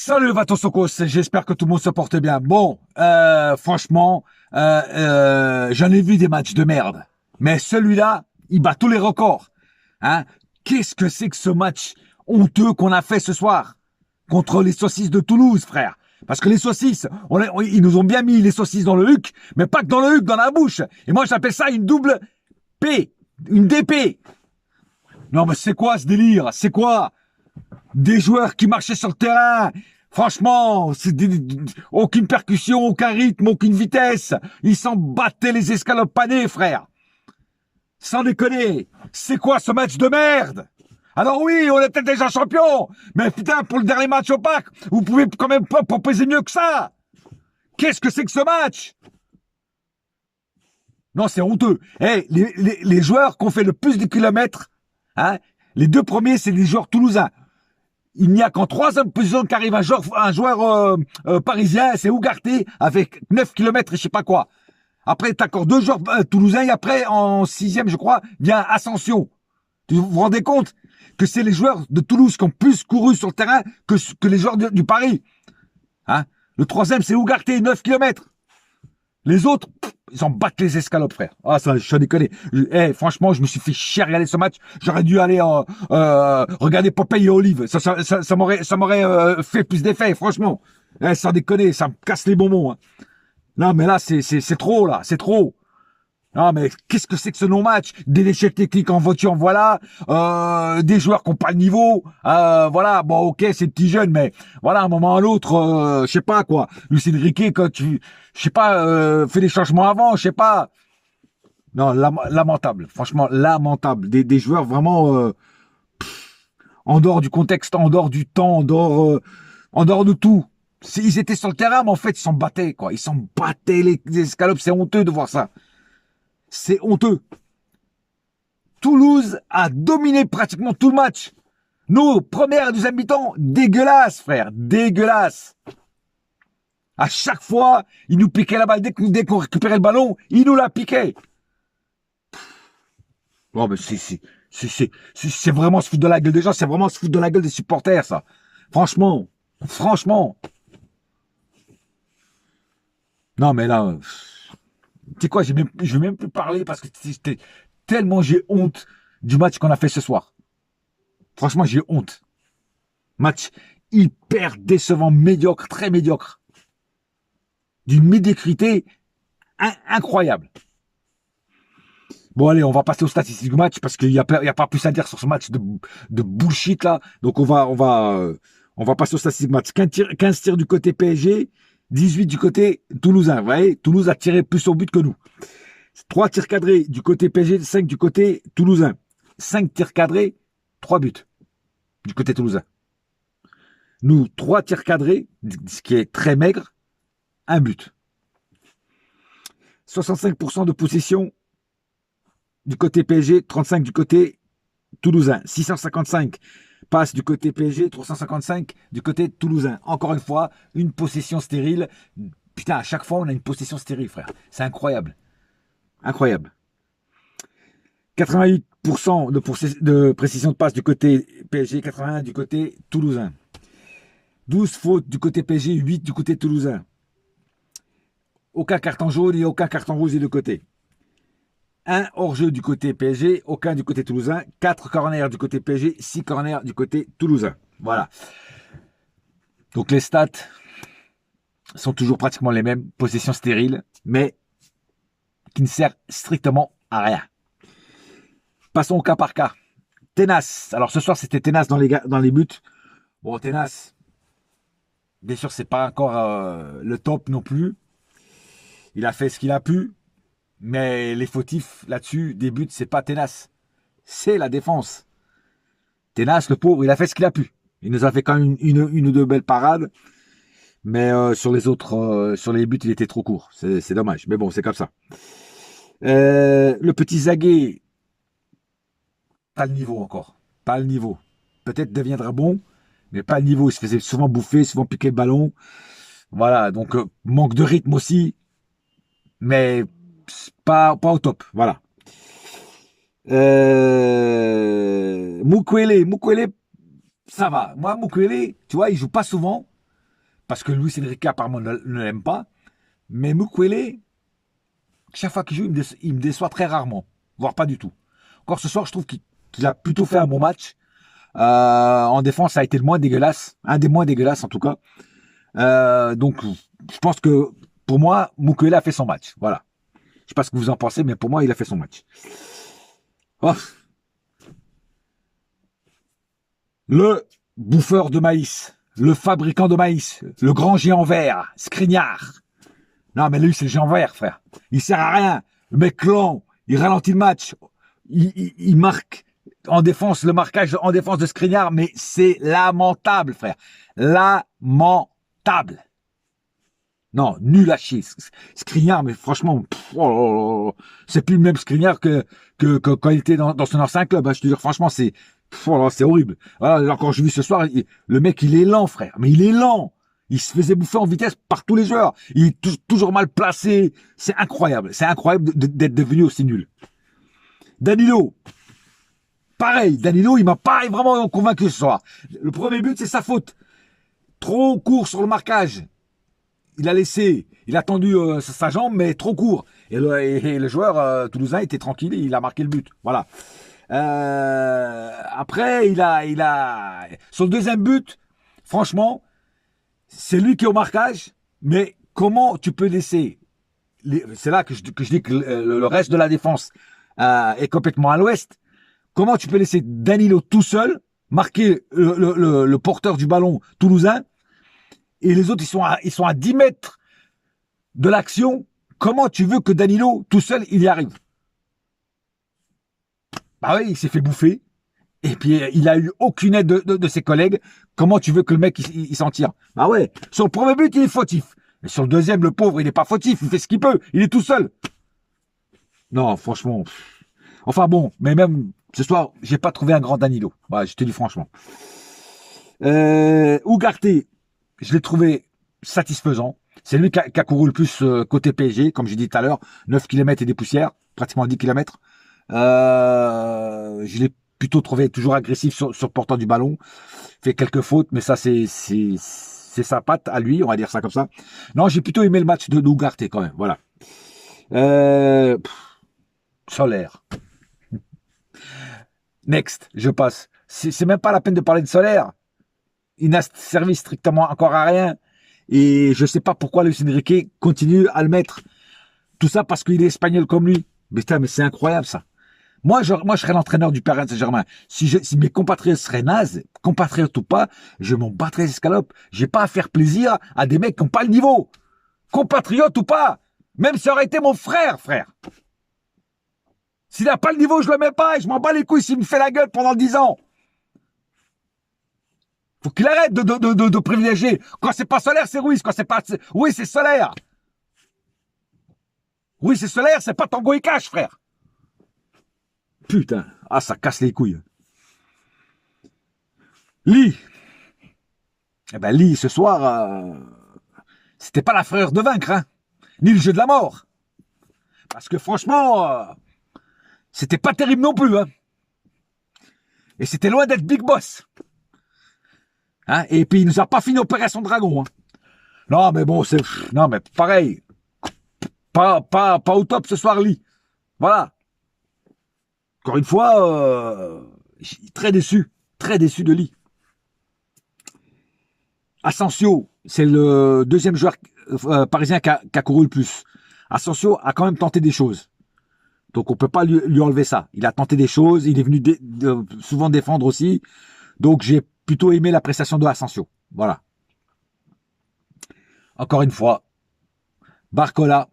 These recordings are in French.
Salut Vatosokos, j'espère que tout le monde se porte bien. Bon, franchement, j'en ai vu des matchs de merde. Mais celui-là, il bat tous les records. Hein? Qu'est-ce que c'est que ce match honteux qu'on a fait ce soir contre les saucisses de Toulouse, frère? Parce que les saucisses, ils nous ont bien mis les saucisses dans le huc, mais pas que dans le huc, dans la bouche. Et moi, j'appelle ça une double P, une DP. Non, mais c'est quoi ce délire? C'est quoi? Des joueurs qui marchaient sur le terrain. Franchement, aucune percussion, aucun rythme, aucune vitesse. Ils s'en battaient les escalopes panés, frère. Sans déconner. C'est quoi ce match de merde? Alors oui, on est peut-être déjà champion. Mais putain, pour le dernier match au parc, vous pouvez quand même pas proposer mieux que ça. Qu'est-ce que c'est que ce match? Non, c'est honteux. Hey, les joueurs qui ont fait le plus de kilomètres, hein, les deux premiers, c'est des joueurs toulousains. Il n'y a qu'en troisième position qu'arrive un joueur parisien, c'est Ougarté, avec 9 kilomètres et je sais pas quoi. Après, t'as encore deux joueurs toulousains, et après, en sixième, je crois, vient Ascension. Vous vous rendez compte que c'est les joueurs de Toulouse qui ont plus couru sur le terrain que les joueurs du Paris. Hein? Le troisième, c'est Ougarté, 9 kilomètres. Les autres, ils en battent les escalopes, frère. Ah, ça, je déconne. Franchement, je me suis fait chier à regarder ce match. J'aurais dû aller regarder Popeye et Olive. Ça m'aurait fait plus d'effet, franchement. Sans déconner, ça me casse les bonbons. Hein. Non, mais là, c'est trop, là. C'est trop. Non, mais qu'est-ce que c'est que ce non-match? Des déchets techniques en voiture, voilà. Des joueurs qui n'ont pas le niveau. Voilà, bon, ok, c'est petit jeune, mais voilà, à un moment ou à l'autre, je sais pas, quoi. Lucien Riquet, quand je sais pas, fait des changements avant, je sais pas. Non, lamentable. Franchement, lamentable. Des joueurs vraiment en dehors du contexte, en dehors du temps, en dehors de tout. Ils étaient sur le terrain, mais en fait, ils s'en battaient, quoi. Ils s'en battaient les escalopes. C'est honteux de voir ça. C'est honteux. Toulouse a dominé pratiquement tout le match. Nous, première et deuxième mi-temps, dégueulasse, frère, dégueulasse. À chaque fois, ils nous piquaient la balle. Dès qu'on récupérait le ballon, ils nous la piquaient. Bon, mais c'est vraiment se foutre de la gueule des gens, c'est vraiment se foutre de la gueule des supporters, ça. Franchement, franchement. Non, mais là, tu sais quoi, je vais même plus parler parce que tellement j'ai honte du match qu'on a fait ce soir. Franchement, j'ai honte. Match hyper décevant, médiocre, très médiocre. D'une médiocrité incroyable. Bon, allez, on va passer aux statistiques du match parce qu'il n'y a pas plus à dire sur ce match de bullshit là. Donc, on va passer aux statistiques du match. 15 tirs du côté PSG, 18 du côté toulousain. Vous voyez, Toulouse a tiré plus au but que nous. 3 tirs cadrés du côté PSG, 5 du côté toulousain. 5 tirs cadrés, 3 buts du côté toulousain. Nous, 3 tirs cadrés, ce qui est très maigre, 1 but. 65% de possession du côté PSG, 35 du côté toulousain. 655 passes du côté PSG, 355 du côté toulousain. Encore une fois, une possession stérile. Putain, à chaque fois, on a une possession stérile, frère. C'est incroyable. Incroyable. 88% de précision de passe du côté PSG, 81 du côté toulousain. 12 fautes du côté PSG, 8 du côté toulousain. Aucun carton jaune et aucun carton rouge des deux côtés. Un hors-jeu du côté PSG, aucun du côté toulousain. 4 corners du côté PSG, 6 corners du côté toulousain. Voilà. Donc les stats sont toujours pratiquement les mêmes. Possession stérile, mais qui ne sert strictement à rien. Passons au cas par cas. Tenas. Alors ce soir, c'était Tenas dans les buts. Bon, Tenas, bien sûr, c'est pas encore le top non plus. Il a fait ce qu'il a pu. Mais les fautifs là-dessus, des buts, c'est pas Tenas. C'est la défense. Tenas, le pauvre, il a fait ce qu'il a pu. Il nous a fait quand même une ou deux belles parades. Mais sur les autres, sur les buts, il était trop court. C'est dommage. Mais bon, c'est comme ça. Le petit Zaguet, pas le niveau encore. Pas le niveau. Peut-être deviendra bon, mais pas le niveau. Il se faisait souvent bouffer, souvent piquer le ballon. Voilà, donc manque de rythme aussi. Mais pas au top. Voilà. Mukwele, ça va. Moi, Mukwele, tu vois, il joue pas souvent. parce que Luis Enrique apparemment ne l'aime pas. Mais Mukwele, chaque fois qu'il joue, il me déçoit très rarement, voire pas du tout. Encore ce soir, je trouve qu'il a plutôt fait un bon match. En défense, ça a été le moins dégueulasse, un des moins dégueulasses en tout cas. Donc, je pense que pour moi, Mukwele a fait son match. Voilà. Je sais pas ce que vous en pensez, mais pour moi, il a fait son match. Oh. Le bouffeur de maïs, le fabricant de maïs, le grand géant vert, Skriniar. Non, mais lui, c'est le géant vert, frère. Il sert à rien. Le mec lent, il ralentit le match. Il marque en défense, le marquage en défense de Skriniar, mais c'est lamentable, frère. Lamentable. Non, nul à chier. Skriniar, mais franchement, c'est plus le même Skriniar que quand il était dans son ancien club. Hein. Je te dis, franchement, c'est horrible. Voilà, quand j'ai vu ce soir, le mec, il est lent, frère. Mais il est lent. Il se faisait bouffer en vitesse par tous les joueurs. Il est toujours mal placé. C'est incroyable. C'est incroyable d'être devenu aussi nul. Danilo. Pareil. Danilo, il m'a pas vraiment convaincu ce soir. Le premier but, c'est sa faute. Trop court sur le marquage. Il a attendu sa jambe, mais trop court. Et le joueur toulousain était tranquille et il a marqué le but. Voilà. Après, son deuxième but, franchement, c'est lui qui est au marquage, mais comment tu peux laisser... C'est là que je dis que le reste de la défense est complètement à l'ouest. Comment tu peux laisser Danilo tout seul marquer le porteur du ballon toulousain et les autres, ils sont à 10 mètres de l'action. Comment tu veux que Danilo, tout seul, il y arrive? Bah oui, il s'est fait bouffer. Et puis, il a eu aucune aide de ses collègues. Comment tu veux que le mec, il s'en tire? Bah ouais, sur le premier but, il est fautif. Mais sur le deuxième, le pauvre, il n'est pas fautif. Il fait ce qu'il peut. Il est tout seul. Non, franchement. Enfin bon, mais même ce soir, j'ai pas trouvé un grand Danilo. Bah, je te dis franchement. Ugarte, je l'ai trouvé satisfaisant. C'est lui qui a couru le plus côté PSG, comme j'ai dit tout à l'heure. 9 km et des poussières, pratiquement 10 km. Je l'ai plutôt trouvé toujours agressif sur portant du ballon. Fait quelques fautes, mais ça, c'est sa patte à lui, on va dire ça comme ça. Non, j'ai plutôt aimé le match de Ugarte quand même, voilà. Solaire. Next, je passe. C'est même pas la peine de parler de Solaire. Il n'a servi strictement encore à rien. Et je sais pas pourquoi Luis Enrique continue à le mettre. Tout ça parce qu'il est espagnol comme lui. Mais putain, mais c'est incroyable ça. Moi, je serais l'entraîneur du Paris Saint-Germain. Si mes compatriotes seraient nazes, compatriotes ou pas, je m'en battrais les escalopes. J'ai pas à faire plaisir à des mecs qui n'ont pas le niveau. Compatriotes ou pas. Même si ça aurait été mon frère. S'il n'a pas le niveau, je le mets pas et je m'en bats les couilles s'il me fait la gueule pendant 10 ans. Faut qu'il arrête de privilégier. Quand c'est pas Solaire, c'est Ruiz. Quand c'est pas... Oui, c'est Solaire. Oui, c'est Solaire, c'est pas Tango et Cash, frère. Putain. Ah, ça casse les couilles. Lee. Eh ben, Lee, ce soir, c'était pas la frayeur de vaincre, hein. Ni le jeu de la mort. Parce que franchement, c'était pas terrible non plus, hein. Et c'était loin d'être Big Boss. Hein, et puis, il nous a pas fini Opération Dragon. Hein. Non, mais bon, non, mais pareil. Pas au top ce soir, Lee. Voilà. Encore une fois, très déçu de Lee. Asensio, c'est le deuxième joueur parisien qui a couru le plus. Asensio a quand même tenté des choses. Donc, on peut pas lui enlever ça. Il a tenté des choses. Il est venu souvent défendre aussi. Donc, j'ai plutôt aimé la prestation de Asensio. Voilà. Encore une fois, Barcola.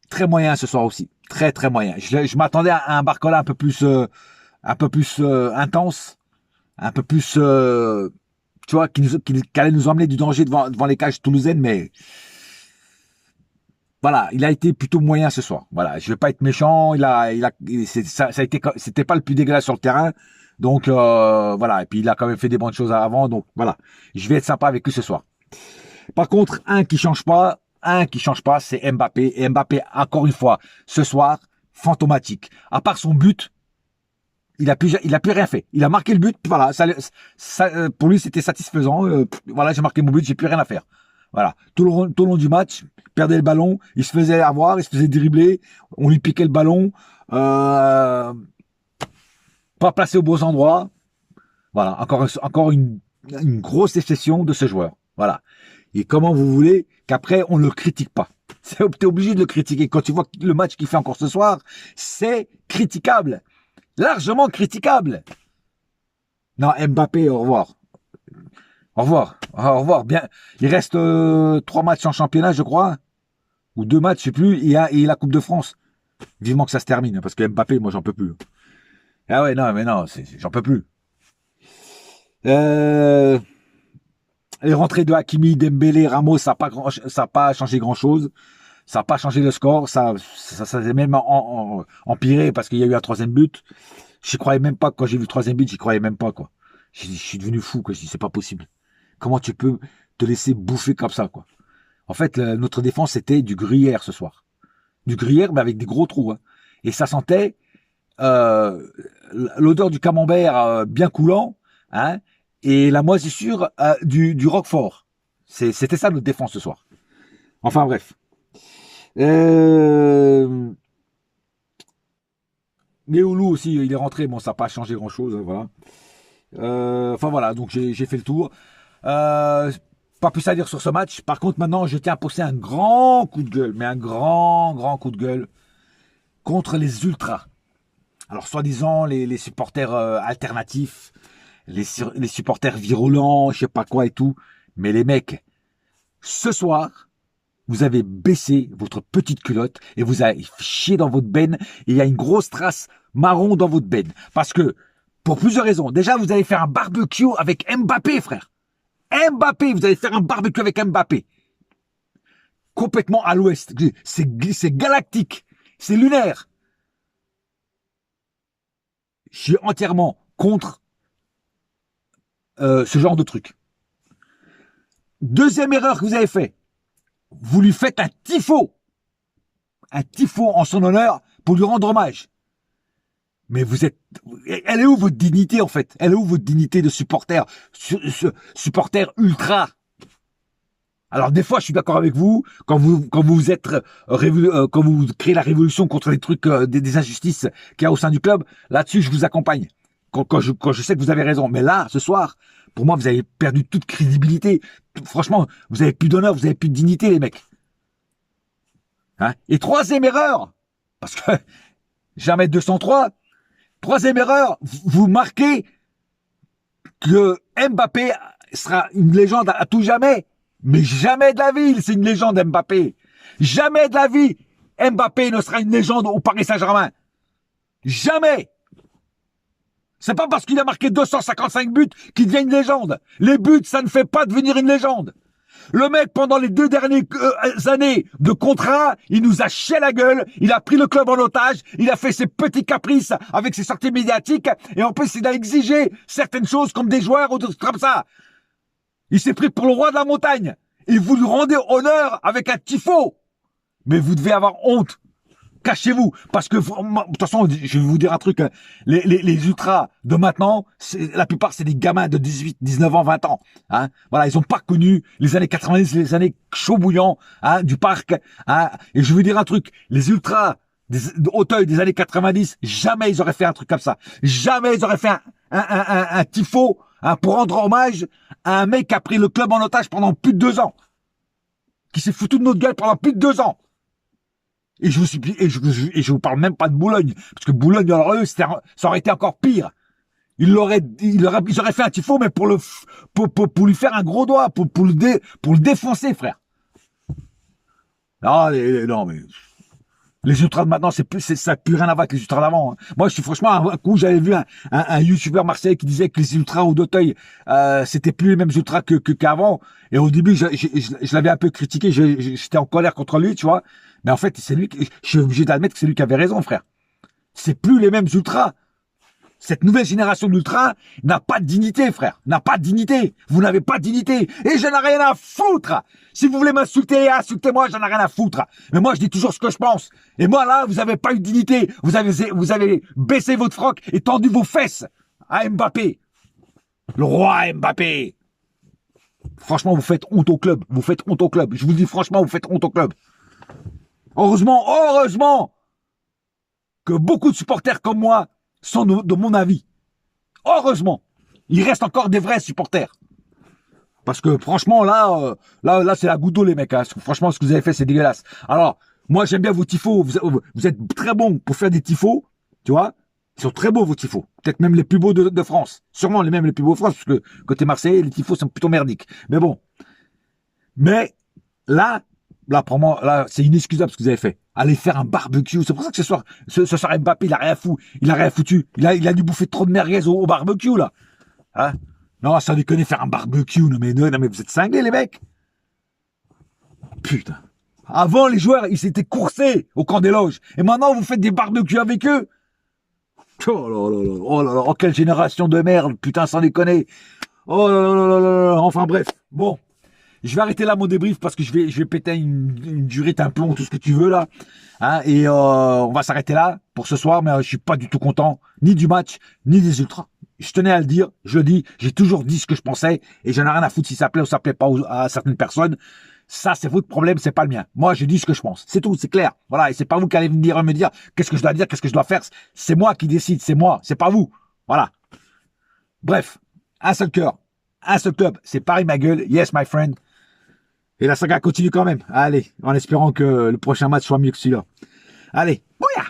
Très moyen ce soir aussi. Très, très moyen. Je m'attendais à un Barcola un peu plus intense. Un peu plus, tu vois, qui allait nous emmener du danger devant les cages toulousaines, mais voilà, il a été plutôt moyen ce soir. Voilà, je vais pas être méchant. C'était pas le plus dégueulasse sur le terrain. Donc voilà, et puis il a quand même fait des bonnes choses avant. Donc voilà, je vais être sympa avec lui ce soir. Par contre, un qui change pas, c'est Mbappé. Et Mbappé, encore une fois, ce soir, fantomatique. À part son but, il a plus rien fait. Il a marqué le but, voilà. Pour lui, c'était satisfaisant. Voilà, j'ai marqué mon but, j'ai plus rien à faire. Voilà. Tout le long du match, il perdait le ballon, il se faisait avoir, il se faisait dribbler, on lui piquait le ballon, pas placé aux beaux endroits. Voilà. Encore une grosse exception de ce joueur. Voilà. Et comment vous voulez qu'après, on ne le critique pas? T'es obligé de le critiquer. Quand tu vois le match qu'il fait encore ce soir, c'est critiquable. Largement critiquable. Non, Mbappé, au revoir. Au revoir. Au revoir. Bien. Il reste 3 matchs en championnat, je crois. Ou 2 matchs, je sais plus. Et la Coupe de France. Vivement que ça se termine. Parce que Mbappé, moi, j'en peux plus. Ah ouais, non, mais non, j'en peux plus. Les rentrées de Hakimi, Dembélé, Ramos, ça n'a pas changé grand-chose. Ça n'a pas changé le score. Ça s'est même empiré parce qu'il y a eu un 3e but. J'y croyais même pas. Quand j'ai vu le 3e but, j'y croyais même pas, quoi. Je suis devenu fou, quoi. Je dis, c'est pas possible. Comment tu peux te laisser bouffer comme ça, quoi. En fait, notre défense, c'était du gruyère ce soir. Du gruyère, mais avec des gros trous, hein. Et ça sentait l'odeur du camembert bien coulant, hein, et la moisissure du roquefort. C'était ça notre défense ce soir. Enfin bref. Méoulou aussi, il est rentré, bon ça n'a pas changé grand chose, voilà. Enfin voilà, donc j'ai fait le tour. Pas plus à dire sur ce match. Par contre maintenant je tiens à pousser un grand coup de gueule, mais un grand coup de gueule contre les ultras. Alors soi-disant les supporters alternatifs, les supporters virulents, je sais pas quoi et tout. Mais les mecs, ce soir, vous avez baissé votre petite culotte et vous avez chié dans votre benne et il y a une grosse trace marron dans votre benne. Parce que, pour plusieurs raisons. Déjà, vous allez faire un barbecue avec Mbappé, frère. Mbappé, vous allez faire un barbecue avec Mbappé. Complètement à l'ouest. C'est galactique. C'est lunaire. Je suis entièrement contre ce genre de truc. Deuxième erreur que vous avez fait. Vous lui faites un tifo en son honneur pour lui rendre hommage. Mais elle est où votre dignité en fait? Elle est où votre dignité de supporter ultra? Alors des fois je suis d'accord avec vous quand vous créez la révolution contre les trucs des injustices qu'il y a au sein du club. Là-dessus je vous accompagne. Quand je sais que vous avez raison. Mais là ce soir, pour moi vous avez perdu toute crédibilité. Franchement vous avez plus d'honneur, vous avez plus de dignité les mecs. Hein? Et troisième erreur, parce que jamais 203. Troisième erreur, vous marquez que Mbappé sera une légende à tout jamais. Mais jamais de la vie, c'est une légende Mbappé. Jamais de la vie, Mbappé ne sera une légende au Paris Saint-Germain. Jamais. C'est pas parce qu'il a marqué 255 buts qu'il devient une légende. Les buts, ça ne fait pas devenir une légende. Le mec, pendant les 2 dernières années de contrat, il nous a chié la gueule, il a pris le club en otage, il a fait ses petits caprices avec ses sorties médiatiques, et en plus, il a exigé certaines choses comme des joueurs ou des trucs comme ça. Il s'est pris pour le roi de la montagne. Et vous lui rendez honneur avec un tifo. Mais vous devez avoir honte. Cachez-vous. Parce que, de toute façon, je vais vous dire un truc. Les ultras de maintenant, la plupart, c'est des gamins de 18, 19 ans, 20 ans. Hein. Voilà, ils ont pas connu les années 90, les années chaud bouillant, hein, du parc. Hein. Et je vais vous dire un truc. Les ultras de Auteuil des années 90, jamais ils auraient fait un truc comme ça. Jamais ils auraient fait un tifo, hein, pour rendre hommage à un mec qui a pris le club en otage pendant plus de 2 ans. Qui s'est foutu de notre gueule pendant plus de 2 ans. Et je vous parle même pas de Boulogne. Parce que Boulogne, alors eux, ça aurait été encore pire. Ils auraient fait un tifo, mais pour lui faire un gros doigt, pour le défoncer, frère. Non, mais les ultras de maintenant, ça n'a plus rien à voir avec les ultras d'avant. Hein. Moi, franchement, un coup, j'avais vu un youtubeur marseillais qui disait que les ultras au d'Auteuil, c'était plus les mêmes ultras qu'avant. Et au début, je l'avais un peu critiqué, j'étais en colère contre lui, tu vois. Mais en fait, je suis obligé d'admettre que c'est lui qui avait raison, frère. C'est plus les mêmes ultras. Cette nouvelle génération d'ultra n'a pas de dignité, frère. N'a pas de dignité. Vous n'avez pas de dignité. Et j'en ai rien à foutre. Si vous voulez m'insulter, insultez-moi, j'en ai rien à foutre. Mais moi, je dis toujours ce que je pense. Et moi, là, vous avez pas eu de dignité. Vous avez baissé votre froc et tendu vos fesses à Mbappé. Le roi Mbappé. Franchement, vous faites honte au club. Vous faites honte au club. Je vous dis franchement, vous faites honte au club. Heureusement que beaucoup de supporters comme moi sont de mon avis. Heureusement. Il reste encore des vrais supporters. Parce que franchement, là, c'est la goutte d'eau, les mecs. Hein. Franchement, ce que vous avez fait, c'est dégueulasse. Alors, moi, j'aime bien vos tifos. Vous êtes très bons pour faire des tifos. Tu vois? Ils sont très beaux, vos tifos. Peut-être même les plus beaux de France. Sûrement les plus beaux de France, parce que côté Marseillais, les tifos sont plutôt merdiques. Mais bon. Mais là, pour moi, là, c'est inexcusable ce que vous avez fait. Allez faire un barbecue. C'est pour ça que ce soir Mbappé, il a rien foutu. Il a dû bouffer trop de merguez au barbecue, là. Hein? Non, ça déconne, faire un barbecue. Non, mais vous êtes cinglés, les mecs. Putain. Avant, les joueurs, ils s'étaient coursés au camp des loges. Et maintenant, vous faites des barbecues avec eux. Oh là là, oh, quelle génération de merde. Putain, sans déconner. Oh là là là là là. Enfin, bref. Bon. Je vais arrêter là mon débrief parce que je vais péter une durée, un plomb, tout ce que tu veux là. Hein, et on va s'arrêter là pour ce soir, mais je suis pas du tout content, ni du match, ni des ultras. Je tenais à le dire, je le dis, j'ai toujours dit ce que je pensais, et j'en ai rien à foutre si ça plaît ou ça plaît pas à certaines personnes. Ça, c'est votre problème, c'est pas le mien. Moi, je dis ce que je pense. C'est tout, c'est clair. Voilà, et c'est pas vous qui allez me dire qu'est-ce que je dois dire, qu'est-ce que je dois faire. C'est moi qui décide, c'est moi, c'est pas vous. Voilà. Bref, un seul cœur, un seul club, c'est Paris ma gueule, yes my friend. Et la saga continue quand même. Allez, en espérant que le prochain match soit mieux que celui-là. Allez, bouya!